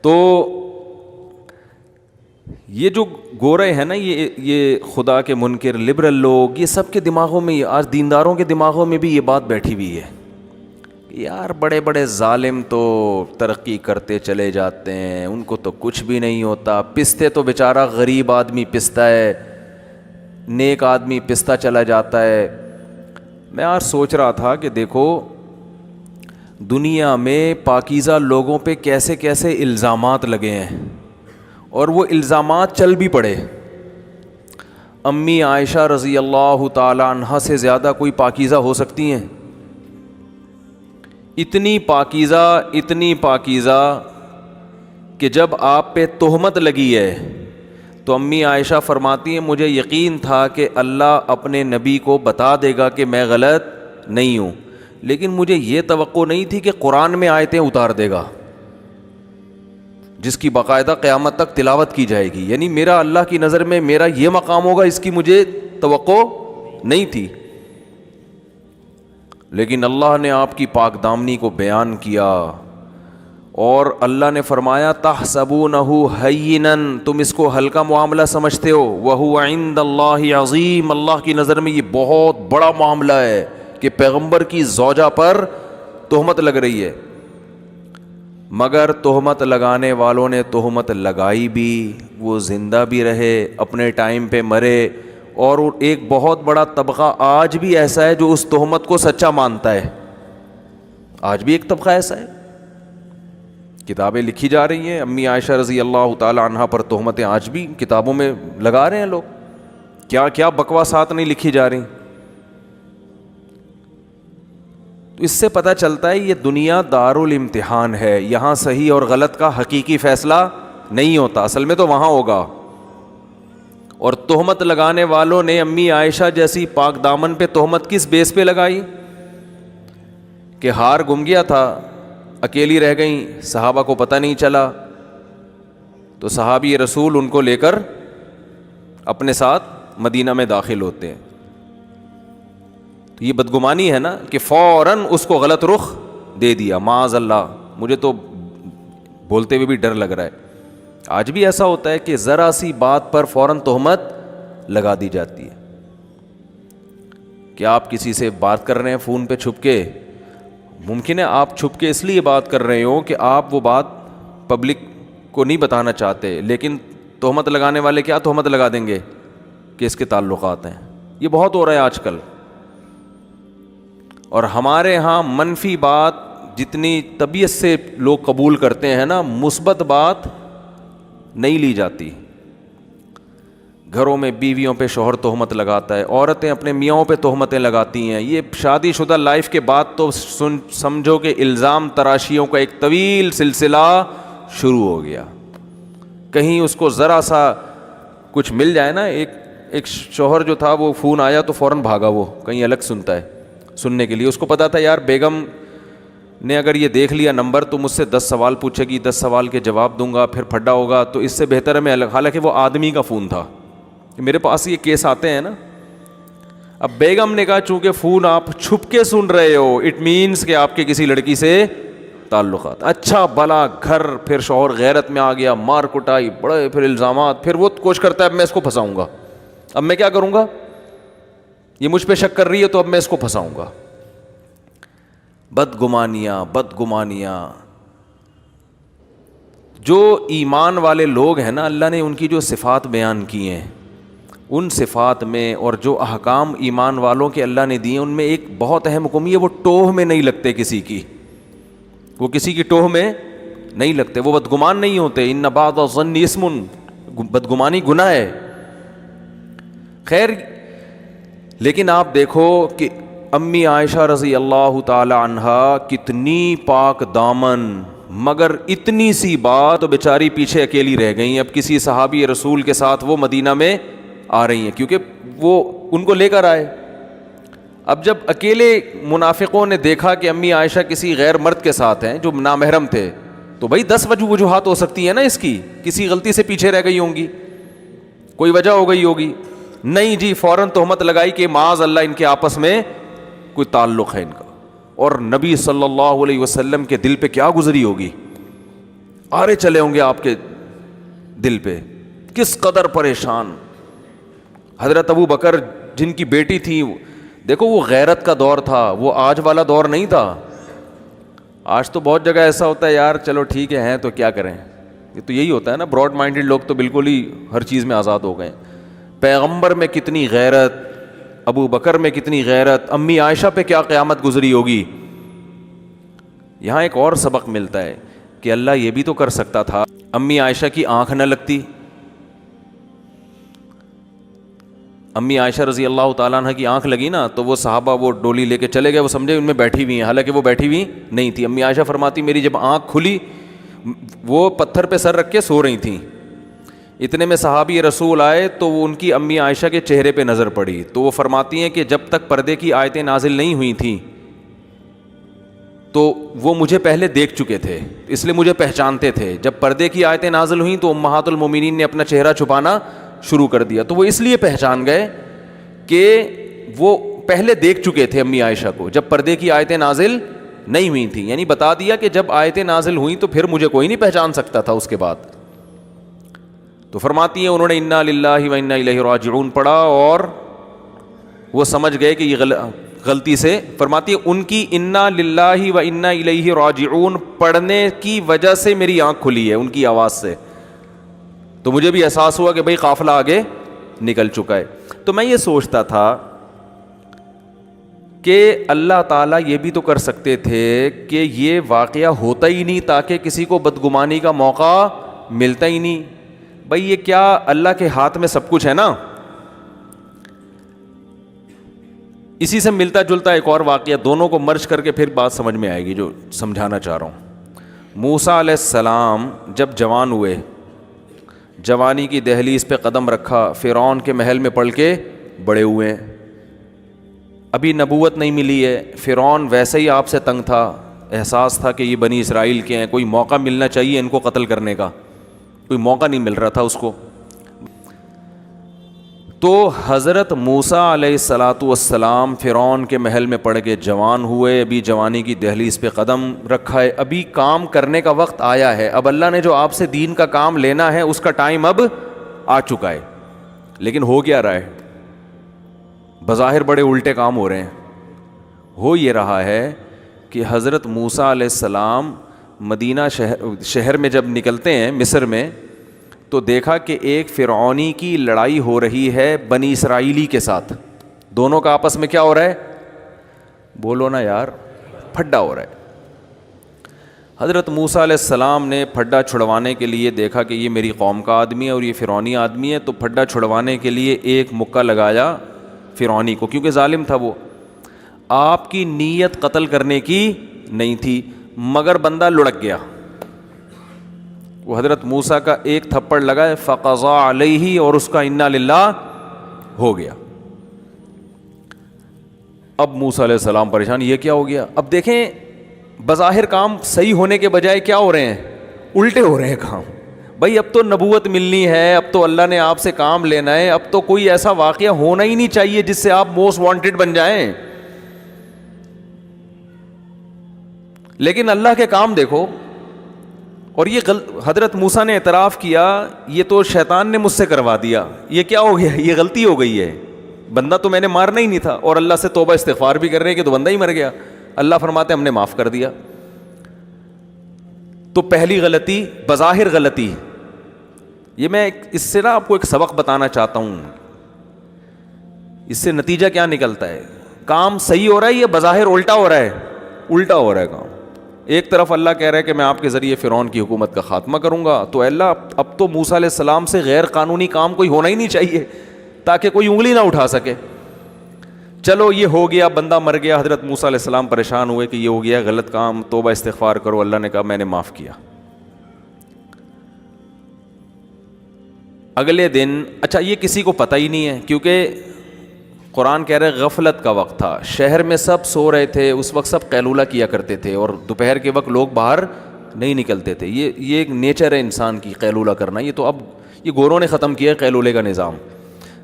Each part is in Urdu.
تو یہ جو گورے ہیں نا، یہ خدا کے منکر لبرل لوگ، یہ سب کے دماغوں میں، آج دینداروں کے دماغوں میں بھی یہ بات بیٹھی ہوئی ہے، یار بڑے بڑے ظالم تو ترقی کرتے چلے جاتے ہیں، ان کو تو کچھ بھی نہیں ہوتا، پستے تو بیچارہ غریب آدمی پستا ہے، نیک آدمی پستا چلا جاتا ہے۔ میں آج سوچ رہا تھا کہ دیکھو دنیا میں پاکیزہ لوگوں پہ کیسے کیسے الزامات لگے ہیں، اور وہ الزامات چل بھی پڑے۔ امی عائشہ رضی اللہ تعالی عنہا سے زیادہ کوئی پاکیزہ ہو سکتی ہیں؟ اتنی پاکیزہ کہ جب آپ پہ تہمت لگی ہے تو امی عائشہ فرماتی ہیں مجھے یقین تھا کہ اللہ اپنے نبی کو بتا دے گا کہ میں غلط نہیں ہوں، لیکن مجھے یہ توقع نہیں تھی کہ قرآن میں آیتیں اتار دے گا جس کی باقاعدہ قیامت تک تلاوت کی جائے گی، یعنی میرا اللہ کی نظر میں میرا یہ مقام ہوگا، اس کی مجھے توقع نہیں تھی۔ لیکن اللہ نے آپ کی پاک دامنی کو بیان کیا، اور اللہ نے فرمایا تحسبونہ ہینا، تم اس کو ہلکا معاملہ سمجھتے ہو، وہو عند اللہ عظیم، اللہ کی نظر میں یہ بہت بڑا معاملہ ہے کہ پیغمبر کی زوجہ پر تہمت لگ رہی ہے۔ مگر تہمت لگانے والوں نے تہمت لگائی بھی، وہ زندہ بھی رہے، اپنے ٹائم پہ مرے، اور ایک بہت بڑا طبقہ آج بھی ایسا ہے جو اس تہمت کو سچا مانتا ہے، آج بھی ایک طبقہ ایسا ہے۔ کتابیں لکھی جا رہی ہیں، امی عائشہ رضی اللہ تعالی عنہا پر تہمتیں آج بھی کتابوں میں لگا رہے ہیں لوگ، کیا کیا بکواسات نہیں لکھی جا رہی۔ تو اس سے پتہ چلتا ہے یہ دنیا دارالامتحان ہے، یہاں صحیح اور غلط کا حقیقی فیصلہ نہیں ہوتا، اصل میں تو وہاں ہوگا۔ اور تہمت لگانے والوں نے امی عائشہ جیسی پاک دامن پہ تہمت کس بیس پہ لگائی کہ ہار گم گیا تھا، اکیلی رہ گئیں، صحابہ کو پتہ نہیں چلا، تو صحابی رسول ان کو لے کر اپنے ساتھ مدینہ میں داخل ہوتے ہیں۔ تو یہ بدگمانی ہے نا کہ فوراً اس کو غلط رخ دے دیا، معاذ اللہ، مجھے تو بولتے ہوئے بھی ڈر لگ رہا ہے۔ آج بھی ایسا ہوتا ہے کہ ذرا سی بات پر فوراً تہمت لگا دی جاتی ہے۔ کہ آپ کسی سے بات کر رہے ہیں فون پہ چھپ کے، ممکن ہے آپ چھپ کے اس لیے بات کر رہے ہو کہ آپ وہ بات پبلک کو نہیں بتانا چاہتے، لیکن تہمت لگانے والے کیا تہمت لگا دیں گے کہ اس کے تعلقات ہیں۔ یہ بہت ہو رہا ہے آج کل، اور ہمارے ہاں منفی بات جتنی طبیعت سے لوگ قبول کرتے ہیں نا، مثبت بات نہیں لی جاتی۔ گھروں میں بیویوں پہ شوہر تہمت لگاتا ہے، عورتیں اپنے میاں پہ تہمتیں لگاتی ہیں، یہ شادی شدہ لائف کے بعد تو سمجھو کہ الزام تراشیوں کا ایک طویل سلسلہ شروع ہو گیا۔ کہیں اس کو ذرا سا کچھ مل جائے نا، ایک شوہر جو تھا وہ فون آیا تو فوراً بھاگا، وہ کہیں الگ سنتا ہے سننے کے لیے، اس کو پتا تھا یار بیگم نے اگر یہ دیکھ لیا نمبر تو مجھ سے 10 سوال پوچھے گی، 10 سوال کے جواب دوں گا، پھر پھڈا ہوگا، تو اس سے بہتر ہے میں الگ۔ حالانکہ وہ آدمی کا فون تھا، میرے پاس یہ کیس آتے ہیں نا۔ اب بیگم نے کہا چونکہ فون آپ چھپ کے سن رہے ہو، اٹ مینس کہ آپ کے کسی لڑکی سے تعلقات۔ اچھا بھلا گھر، پھر شوہر غیرت میں آ گیا، مار کٹائی، بڑے پھر الزامات، پھر وہ کوشش کرتا ہے اب میں اس کو پھنساؤں گا، اب میں کیا کروں گا، یہ مجھ پہ شک کر رہی ہے تو اب میں اس کو پھنساؤں گا۔ بدگمانیاں۔ جو ایمان والے لوگ ہیں نا، اللہ نے ان کی جو صفات بیان کی ہیں، ان صفات میں اور جو احکام ایمان والوں کے اللہ نے دیے، ان میں ایک بہت اہم حکم ہے، وہ ٹوہ میں نہیں لگتے کسی کی، وہ کسی کی ٹوہ میں نہیں لگتے، وہ بدگمان نہیں ہوتے۔ ان بعض الظن اسم، بدگمانی گناہ ہے۔ خیر، لیکن آپ دیکھو کہ امی عائشہ رضی اللہ تعالی عنہا کتنی پاک دامن، مگر اتنی سی بات تو بیچاری پیچھے اکیلی رہ گئیں۔ اب کسی صحابی رسول کے ساتھ وہ مدینہ میں آ رہی ہیں، کیونکہ وہ ان کو لے کر آئے۔ اب جب اکیلے منافقوں نے دیکھا کہ امی عائشہ کسی غیر مرد کے ساتھ ہیں جو نامحرم تھے، تو بھائی 10 وجوہات ہو سکتی ہیں نا اس کی، کسی غلطی سے پیچھے رہ گئی ہوں گی، کوئی وجہ ہو گئی ہوگی، نہیں جی فوراً تہمت لگائی کہ معاذ اللہ ان کے آپس میں کوئی تعلق ہے ان کا۔ اور نبی صلی اللہ علیہ وسلم کے دل پہ کیا گزری ہوگی، آرے چلے ہوں گے آپ کے دل پہ، کس قدر پریشان. حضرت ابو بکر جن کی بیٹی تھی، دیکھو وہ غیرت کا دور تھا، وہ آج والا دور نہیں تھا. آج تو بہت جگہ ایسا ہوتا ہے یار چلو ٹھیک ہے ہیں تو کیا کریں، یہ تو یہی ہوتا ہے نا، براڈ مائنڈڈ لوگ تو بالکل ہی ہر چیز میں آزاد ہو گئے. پیغمبر میں کتنی غیرت، ابو بکر میں کتنی غیرت، امی عائشہ پہ کیا قیامت گزری ہوگی. یہاں ایک اور سبق ملتا ہے کہ اللہ یہ بھی تو کر سکتا تھا، امی عائشہ کی آنکھ نہ لگتی. امی عائشہ رضی اللہ تعالیٰ عنہ کی آنکھ لگی نا تو وہ صحابہ وہ ڈولی لے کے چلے گئے، وہ سمجھے ان میں بیٹھی ہوئی ہیں، حالانکہ وہ بیٹھی ہوئی نہیں تھی. امی عائشہ فرماتی میری جب آنکھ کھلی وہ پتھر پہ سر رکھ کے سو رہی تھیں. اتنے میں صحابی رسول آئے تو وہ ان کی امی عائشہ کے چہرے پہ نظر پڑی تو وہ فرماتی ہیں کہ جب تک پردے کی آیتیں نازل نہیں ہوئی تھیں تو وہ مجھے پہلے دیکھ چکے تھے، اس لیے مجھے پہچانتے تھے. جب پردے کی آیتیں نازل ہوئیں تو امہات المومنین نے اپنا چہرہ چھپانا شروع کر دیا، تو وہ اس لیے پہچان گئے کہ وہ پہلے دیکھ چکے تھے امی عائشہ کو جب پردے کی آیتیں نازل نہیں ہوئی تھیں. یعنی بتا دیا کہ جب آیتیں نازل ہوئیں تو پھر مجھے کوئی نہیں پہچان سکتا تھا اس کے بعد. تو فرماتی ہیں انہوں نے انا للہ و انا الیہ راجعون پڑھا اور وہ سمجھ گئے کہ یہ غلطی سے، فرماتی ہے ان کی انا للہ و انا الیہ راجعون پڑھنے کی وجہ سے میری آنکھ کھلی ہے، ان کی آواز سے. تو مجھے بھی احساس ہوا کہ بھئی قافلہ آگے نکل چکا ہے. تو میں یہ سوچتا تھا کہ اللہ تعالیٰ یہ بھی تو کر سکتے تھے کہ یہ واقعہ ہوتا ہی نہیں تاکہ کسی کو بدگمانی کا موقع ملتا ہی نہیں. بھئی یہ کیا اللہ کے ہاتھ میں سب کچھ ہے نا. اسی سے ملتا جلتا ایک اور واقعہ، دونوں کو مرج کر کے پھر بات سمجھ میں آئے گی جو سمجھانا چاہ رہا ہوں. موسیٰ علیہ السلام جب جوان ہوئے، جوانی کی دہلیز پہ قدم رکھا، فرعون کے محل میں پل کے بڑے ہوئے ہیں. ابھی نبوت نہیں ملی ہے، فرعون ویسے ہی آپ سے تنگ تھا، احساس تھا کہ یہ بنی اسرائیل کے ہیں، کوئی موقع ملنا چاہیے ان کو قتل کرنے کا، کوئی موقع نہیں مل رہا تھا اس کو. تو حضرت موسیٰ علیہ السلام فرعون کے محل میں پڑ کے جوان ہوئے، ابھی جوانی کی دہلیز پہ قدم رکھا ہے، ابھی کام کرنے کا وقت آیا ہے. اب اللہ نے جو آپ سے دین کا کام لینا ہے اس کا ٹائم اب آ چکا ہے. لیکن ہو کیا رہا ہے؟ بظاہر بڑے الٹے کام ہو رہے ہیں. ہو یہ رہا ہے کہ حضرت موسیٰ علیہ السلام مدینہ شہر میں جب نکلتے ہیں مصر میں تو دیکھا کہ ایک فرعونی کی لڑائی ہو رہی ہے بنی اسرائیلی کے ساتھ. دونوں کا آپس میں کیا ہو رہا ہے؟ بولو نا یار، پھڈا ہو رہا ہے. حضرت موسیٰ علیہ السلام نے پھڈا چھڑوانے کے لیے دیکھا کہ یہ میری قوم کا آدمی ہے اور یہ فرعونی آدمی ہے، تو پھڈا چھڑوانے کے لیے ایک مکہ لگایا فرعونی کو، کیونکہ ظالم تھا وہ. آپ کی نیت قتل کرنے کی نہیں تھی مگر بندہ لڑک گیا. وہ حضرت موسیٰ کا ایک تھپڑ لگا فقضا علیہ اور اس کا انا للہ ہو گیا. اب موسیٰ علیہ السلام پریشان، یہ کیا ہو گیا؟ اب دیکھیں بظاہر کام صحیح ہونے کے بجائے کیا ہو رہے ہیں؟ الٹے ہو رہے ہیں کام. بھائی اب تو نبوت ملنی ہے، اب تو اللہ نے آپ سے کام لینا ہے، اب تو کوئی ایسا واقعہ ہونا ہی نہیں چاہیے جس سے آپ موسٹ وانٹیڈ بن جائیں. لیکن اللہ کے کام دیکھو. اور یہ حضرت موسیٰ نے اعتراف کیا یہ تو شیطان نے مجھ سے کروا دیا، یہ کیا ہو گیا؟ یہ غلطی ہو گئی ہے، بندہ تو میں نے مارنا ہی نہیں تھا. اور اللہ سے توبہ استغفار بھی کر رہے ہیں کہ تو بندہ ہی مر گیا. اللہ فرماتے ہم نے معاف کر دیا. تو پہلی غلطی بظاہر غلطی. یہ میں اس سے نا آپ کو ایک سبق بتانا چاہتا ہوں. اس سے نتیجہ کیا نکلتا ہے؟ کام صحیح ہو رہا ہے یا بظاہر الٹا ہو رہا ہے؟ الٹا ہو رہا ہے کام. ایک طرف اللہ کہہ رہا ہے کہ میں آپ کے ذریعے فرعون کی حکومت کا خاتمہ کروں گا، تو اللہ اب تو موسیٰ علیہ السلام سے غیر قانونی کام کوئی ہونا ہی نہیں چاہیے تاکہ کوئی انگلی نہ اٹھا سکے. چلو یہ ہو گیا، بندہ مر گیا. حضرت موسیٰ علیہ السلام پریشان ہوئے کہ یہ ہو گیا غلط کام، توبہ استغفار کرو. اللہ نے کہا میں نے معاف کیا. اگلے دن، اچھا یہ کسی کو پتہ ہی نہیں ہے کیونکہ قرآن کہہ رہے غفلت کا وقت تھا، شہر میں سب سو رہے تھے، اس وقت سب قیلولہ کیا کرتے تھے اور دوپہر کے وقت لوگ باہر نہیں نکلتے تھے. یہ ایک نیچر ہے انسان کی، قیلولہ کرنا. یہ تو اب یہ گوروں نے ختم کیا ہے قیلولے کا نظام.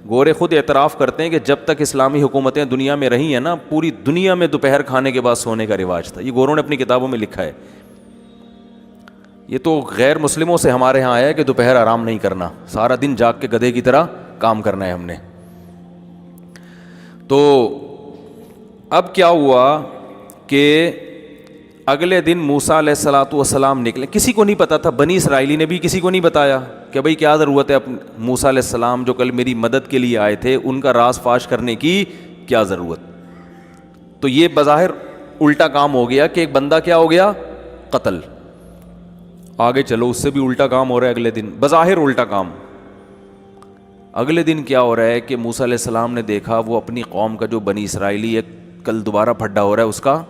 گورے خود اعتراف کرتے ہیں کہ جب تک اسلامی حکومتیں دنیا میں رہی ہیں نا، پوری دنیا میں دوپہر کھانے کے بعد سونے کا رواج تھا. یہ گوروں نے اپنی کتابوں میں لکھا ہے. یہ تو غیر مسلموں سے ہمارے ہاں آیا ہے کہ دوپہر آرام نہیں کرنا, سارا دن جاگ کے گدھے کی طرح کام کرنا ہے ہم نے. تو اب کیا ہوا کہ اگلے دن موسیٰ علیہ الصلاۃ والسلام نکلے. کسی کو نہیں پتا تھا, بنی اسرائیلی نے بھی کسی کو نہیں بتایا کہ بھائی کیا ضرورت ہے موسیٰ علیہ السلام جو کل میری مدد کے لیے آئے تھے ان کا راز فاش کرنے کی کیا ضرورت. تو یہ بظاہر الٹا کام ہو گیا کہ ایک بندہ کیا ہو گیا, قتل. آگے چلو اس سے بھی الٹا کام ہو رہا ہے اگلے دن, بظاہر الٹا کام. اگلے دن کیا ہو رہا ہے کہ موسیٰ علیہ السلام نے دیکھا وہ اپنی قوم کا جو بنی اسرائیلی ہے کل دوبارہ پھڈا ہو رہا ہے اس کا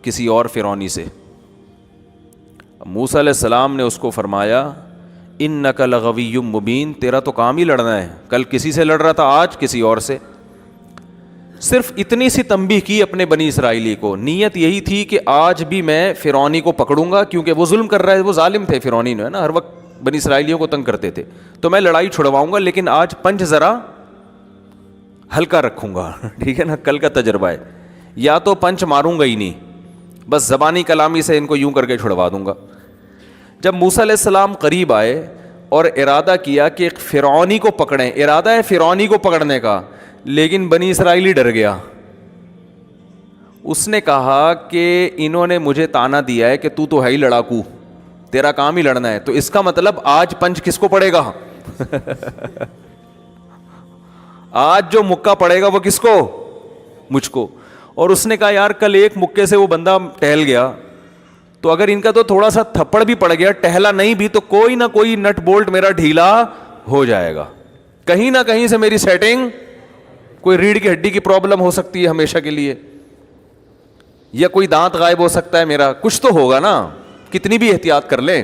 کسی اور فرعونی سے. موسیٰ علیہ السلام نے اس کو فرمایا انک لغوی مبین, تیرا تو کام ہی لڑنا ہے, کل کسی سے لڑ رہا تھا آج کسی اور سے. صرف اتنی سی تنبیہ کی اپنے بنی اسرائیلی کو, نیت یہی تھی کہ آج بھی میں فرعونی کو پکڑوں گا کیونکہ وہ ظلم کر رہا ہے, وہ ظالم تھے فرعونی نے نا, ہر وقت بنی اسرائیلیوں کو تنگ کرتے تھے, تو میں لڑائی چھڑواؤں گا لیکن آج پنچ ذرا ہلکا رکھوں گا, ٹھیک ہے نا, کل کا تجربہ ہے. یا تو پنچ ماروں گا ہی نہیں, بس زبانی کلامی سے ان کو یوں کر کے چھڑوا دوں گا. جب موسیٰ علیہ السلام قریب آئے اور ارادہ کیا کہ ایک فرعونی کو پکڑیں, ارادہ ہے فرعونی کو پکڑنے کا, لیکن بنی اسرائیلی ڈر گیا. اس نے کہا کہ انہوں نے مجھے تانا دیا ہے کہ تو ہے ہی لڑاکو, تیرا کام ہی لڑنا ہے, تو اس کا مطلب آج پنچ کس کو پڑے گا آج جو مکہ پڑے گا وہ کس کو, مجھ کو. اور اس نے کہا یار کل ایک مکے سے وہ بندہ ٹہل گیا, تو اگر ان کا تو تھوڑا سا تھپڑ بھی پڑ گیا, ٹہلا نہیں بھی, تو کوئی نہ کوئی نٹ بولٹ میرا ڈھیلا ہو جائے گا, کہیں نہ کہیں سے میری سیٹنگ, کوئی ریڑھ کی ہڈی کی پرابلم ہو سکتی ہے ہمیشہ کے لیے, یا کوئی دانت غائب ہو سکتا ہے میرا, کچھ تو ہوگا نا, کتنی بھی احتیاط کر لیں.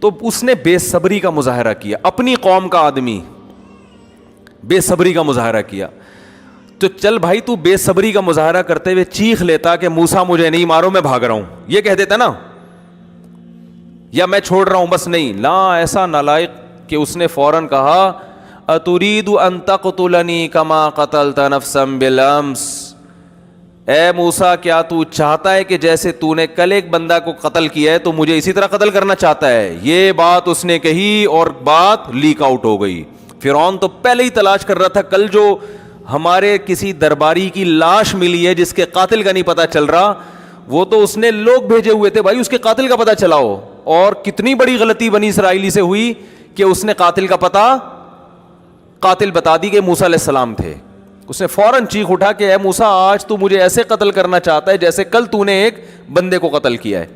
تو اس نے بے صبری کا مظاہرہ کیا, اپنی قوم کا آدمی بے صبری کا مظاہرہ کیا. تو چل بھائی تو بے صبری کا مظاہرہ کرتے ہوئے چیخ لیتا کہ موسیٰ مجھے نہیں مارو میں بھاگ رہا ہوں, یہ کہہ دیتا نا, یا میں چھوڑ رہا ہوں بس. نہیں, لا, ایسا نالائق کہ اس نے فوراً کہا اتريد ان تقتلني كما قتلت نفسا بالامس, اے موسیٰ کیا تو چاہتا ہے کہ جیسے تو نے کل ایک بندہ کو قتل کیا ہے تو مجھے اسی طرح قتل کرنا چاہتا ہے. یہ بات اس نے کہی اور بات لیک آؤٹ ہو گئی. فرعون تو پہلے ہی تلاش کر رہا تھا, کل جو ہمارے کسی درباری کی لاش ملی ہے جس کے قاتل کا نہیں پتا چل رہا, وہ تو اس نے لوگ بھیجے ہوئے تھے بھائی اس کے قاتل کا پتا چلاؤ. اور کتنی بڑی غلطی بنی اسرائیلی سے ہوئی کہ اس نے قاتل کا پتا, قاتل بتا دی کہ موسیٰ علیہ السلام تھے. اس نے فوراً چیخ اٹھا کہ اے موسیٰ آج تو مجھے ایسے قتل کرنا چاہتا ہے جیسے کل تو نے ایک بندے کو قتل کیا ہے.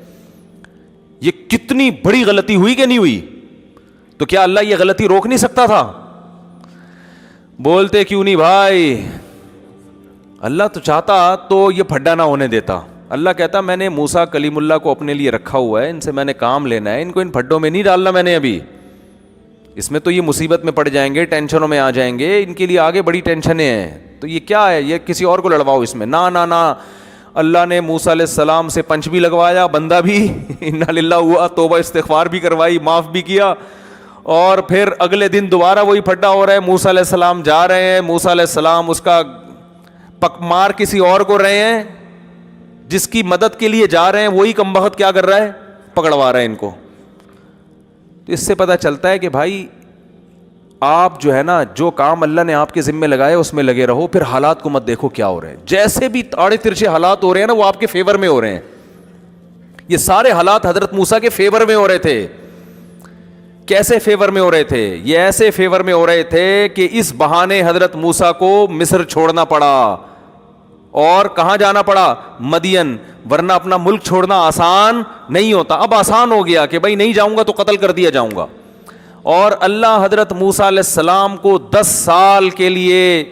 یہ کتنی بڑی غلطی ہوئی کہ نہیں ہوئی؟ تو کیا اللہ یہ غلطی روک نہیں سکتا تھا؟ بولتے کیوں نہیں بھائی, اللہ تو چاہتا تو یہ پھڈا نہ ہونے دیتا. اللہ کہتا میں نے موسیٰ کلیم اللہ کو اپنے لیے رکھا ہوا ہے, ان سے میں نے کام لینا ہے, ان کو ان پھڈوں میں نہیں ڈالنا میں نے ابھی, اس میں تو یہ مصیبت میں پڑ جائیں گے, ٹینشنوں میں آ جائیں گے, ان کے لیے آگے بڑی ٹینشنیں ہیں, تو یہ کیا ہے, یہ کسی اور کو لڑواؤ اس میں. نہ اللہ نے موسیٰ علیہ السلام سے پنچ بھی لگوایا, بندہ بھی انا للہ ہوا, توبہ استغفار بھی کروائی, معاف بھی کیا, اور پھر اگلے دن دوبارہ وہی پھڈا ہو رہا ہے. موسیٰ علیہ السلام جا رہے ہیں, موسیٰ علیہ السلام اس کا مار کسی اور کو رہے ہیں, جس کی مدد کے لیے جا رہے ہیں وہی کمبخت کیا کر رہا ہے, پکڑوا رہا ہے ان کو. تو اس سے پتہ چلتا ہے کہ بھائی آپ جو ہے نا, جو کام اللہ نے آپ کے ذمے لگائے اس میں لگے رہو, پھر حالات کو مت دیکھو کیا ہو رہے ہیں. جیسے بھی آڑے ترچھے حالات ہو رہے ہیں نا وہ آپ کے فیور میں ہو رہے ہیں. یہ سارے حالات حضرت موسیٰ کے فیور میں ہو رہے تھے. کیسے فیور میں ہو رہے تھے؟ یہ ایسے فیور میں ہو رہے تھے کہ اس بہانے حضرت موسیٰ کو مصر چھوڑنا پڑا, اور کہاں جانا پڑا؟ مدین, ورنہ اپنا ملک چھوڑنا آسان نہیں ہوتا. اب آسان ہو گیا کہ بھائی نہیں جاؤں گا تو قتل کر دیا جاؤں گا. اور اللہ حضرت موسیٰ علیہ السلام کو 10 سال کے لیے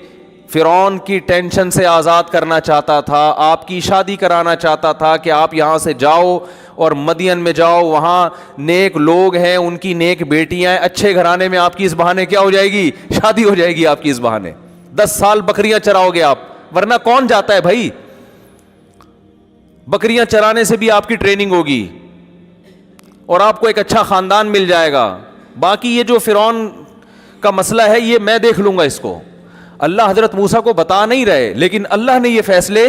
فرعون کی ٹینشن سے آزاد کرنا چاہتا تھا, آپ کی شادی کرانا چاہتا تھا کہ آپ یہاں سے جاؤ اور مدین میں جاؤ, وہاں نیک لوگ ہیں, ان کی نیک بیٹیاں ہیں, اچھے گھرانے میں آپ کی اس بہانے کیا ہو جائے گی, شادی ہو جائے گی آپ کی اس بہانے. 10 سال بکریاں چراؤ گے آپ, ورنہ کون جاتا ہے بھائی, بکریاں چرانے سے بھی آپ کی ٹریننگ ہوگی اور آپ کو ایک اچھا خاندان مل جائے گا. باقی یہ جو فرعون کا مسئلہ ہے یہ میں دیکھ لوں گا اس کو. اللہ حضرت موسیٰ کو بتا نہیں رہے, لیکن اللہ نے یہ فیصلے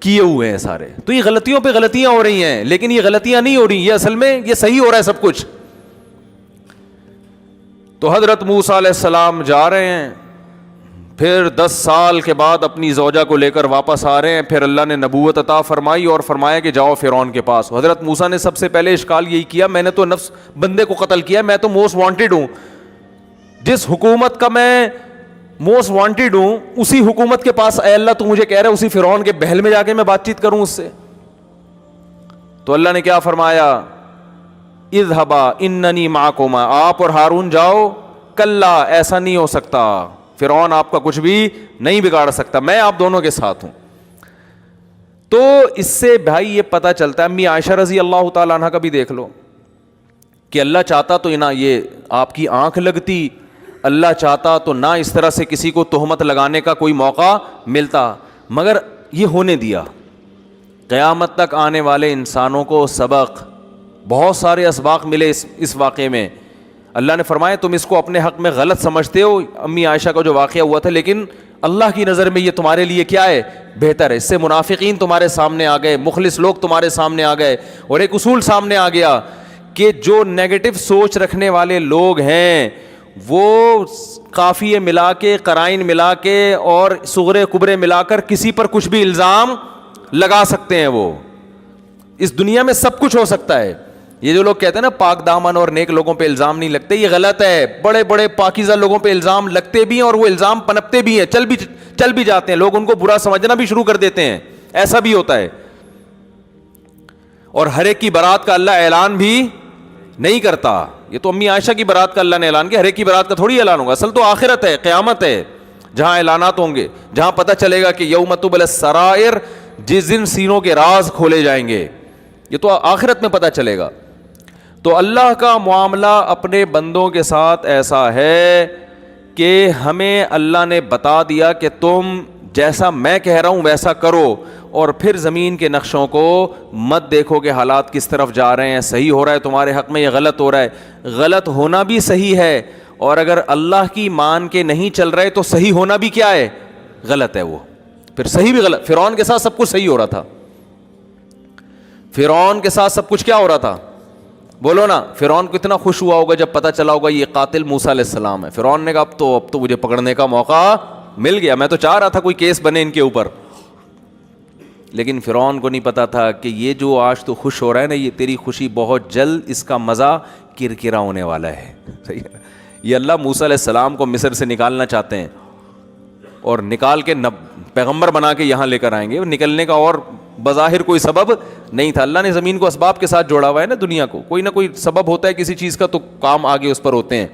کیے ہوئے ہیں سارے. تو یہ غلطیوں پہ غلطیاں ہو رہی ہیں, لیکن یہ غلطیاں نہیں ہو رہی, یہ اصل میں یہ صحیح ہو رہا ہے سب کچھ. تو حضرت موسیٰ علیہ السلام جا رہے ہیں, پھر 10 سال کے بعد اپنی زوجہ کو لے کر واپس آ رہے ہیں. پھر اللہ نے نبوت عطا فرمائی اور فرمایا کہ جاؤ فرعون کے پاس. حضرت موسیٰ نے سب سے پہلے اشکال یہی کیا, میں نے تو نفس بندے کو قتل کیا, میں تو موسٹ وانٹیڈ ہوں, جس حکومت کا میں موسٹ وانٹیڈ ہوں اسی حکومت کے پاس اے اللہ تو مجھے کہہ رہا ہے اسی فرعون کے بہل میں جا کے میں بات چیت کروں اس سے. تو اللہ نے کیا فرمایا, اذهبا اننی معکما, آپ اور ہارون جاؤ, کلا ایسا نہیں ہو سکتا, فرعون آپ کا کچھ بھی نہیں بگاڑ سکتا, میں آپ دونوں کے ساتھ ہوں. تو اس سے بھائی یہ پتہ چلتا ہے, امی عائشہ رضی اللہ تعالیٰ عنہ کا بھی دیکھ لو کہ اللہ چاہتا تو نہ یہ آپ کی آنکھ لگتی, اللہ چاہتا تو نہ اس طرح سے کسی کو تہمت لگانے کا کوئی موقع ملتا, مگر یہ ہونے دیا. قیامت تک آنے والے انسانوں کو سبق, بہت سارے اسباق ملے اس واقعے میں. اللہ نے فرمایا تم اس کو اپنے حق میں غلط سمجھتے ہو, امی عائشہ کا جو واقعہ ہوا تھا, لیکن اللہ کی نظر میں یہ تمہارے لیے کیا ہے, بہتر ہے. اس سے منافقین تمہارے سامنے آ گئے, مخلص لوگ تمہارے سامنے آ گئے, اور ایک اصول سامنے آ گیا کہ جو نیگیٹو سوچ رکھنے والے لوگ ہیں وہ قافیے ملا کے, قرائن ملا کے اور صغرے کبرے ملا کر کسی پر کچھ بھی الزام لگا سکتے ہیں. وہ اس دنیا میں سب کچھ ہو سکتا ہے. یہ جو لوگ کہتے ہیں نا پاک دامن اور نیک لوگوں پہ الزام نہیں لگتے, یہ غلط ہے. بڑے بڑے پاکیزہ لوگوں پہ الزام لگتے بھی ہیں اور وہ الزام پنپتے بھی ہیں, چل بھی جاتے ہیں, لوگ ان کو برا سمجھنا بھی شروع کر دیتے ہیں, ایسا بھی ہوتا ہے. اور ہر ایک کی برات کا اللہ اعلان بھی نہیں کرتا. یہ تو امی عائشہ کی برات کا اللہ نے اعلان کیا, ہر ایک کی برات کا تھوڑی اعلان ہوگا. اصل تو آخرت ہے, قیامت ہے, جہاں اعلانات ہوں گے, جہاں پتہ چلے گا کہ یوم تبلی السرائر, جس دن سینوں کے راز کھولے جائیں گے. یہ تو آخرت میں پتہ چلے گا. تو اللہ کا معاملہ اپنے بندوں کے ساتھ ایسا ہے کہ ہمیں اللہ نے بتا دیا کہ تم جیسا میں کہہ رہا ہوں ویسا کرو, اور پھر زمین کے نقشوں کو مت دیکھو کہ حالات کس طرف جا رہے ہیں, صحیح ہو رہا ہے تمہارے حق میں, یہ غلط ہو رہا ہے. غلط ہونا بھی صحیح ہے, اور اگر اللہ کی مان کے نہیں چل رہے تو صحیح ہونا بھی کیا ہے, غلط ہے. وہ پھر صحیح بھی غلط. فرعون کے ساتھ سب کچھ صحیح ہو رہا تھا, فرعون کے ساتھ سب کچھ کیا ہو رہا تھا, بولو نا. فرعون کو اتنا خوش ہوا ہوگا جب پتہ چلا ہوگا یہ قاتل موسیٰ علیہ السلام ہے. فرعون نے کہا اب تو مجھے پکڑنے کا موقع مل گیا, میں تو چاہ رہا تھا کوئی کیس بنے ان کے اوپر. لیکن فرعون کو نہیں پتا تھا کہ یہ جو آج تو خوش ہو رہا ہے نا, یہ تیری خوشی بہت جلد اس کا مزہ کرکرا ہونے والا ہے. صحیح ہے. یہ اللہ موسیٰ علیہ السلام کو مصر سے نکالنا چاہتے ہیں, اور نکال کے پیغمبر بنا کے یہاں لے کر آئیں گے. نکلنے کا اور بظاہر کوئی سبب نہیں تھا. اللہ نے زمین کو اسباب کے ساتھ جوڑا ہوا ہے نا, دنیا کو کوئی نہ کوئی سبب ہوتا ہے کسی چیز کا, تو کام آگے اس پر ہوتے ہیں.